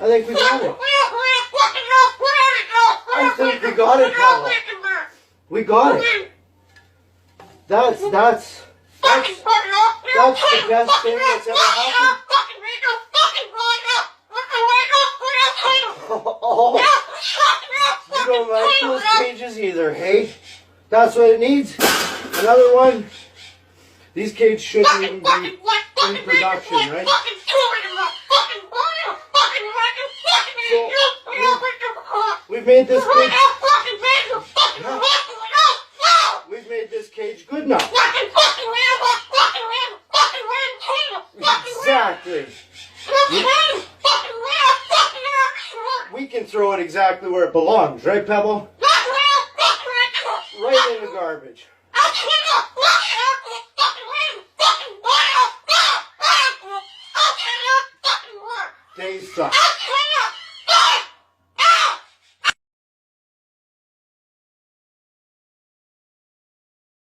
think we got it. I think we got it, Pebble. We got it. That's the best thing that's ever happened. Oh, you don't like those cages either, hey? That's what it needs. Another one. These cages shouldn't even be in production, right? So, we've made this cage. Yeah. We've made this cage good now. Exactly. We can throw it exactly where it belongs, right, Pebble? Right in the garbage. They suck.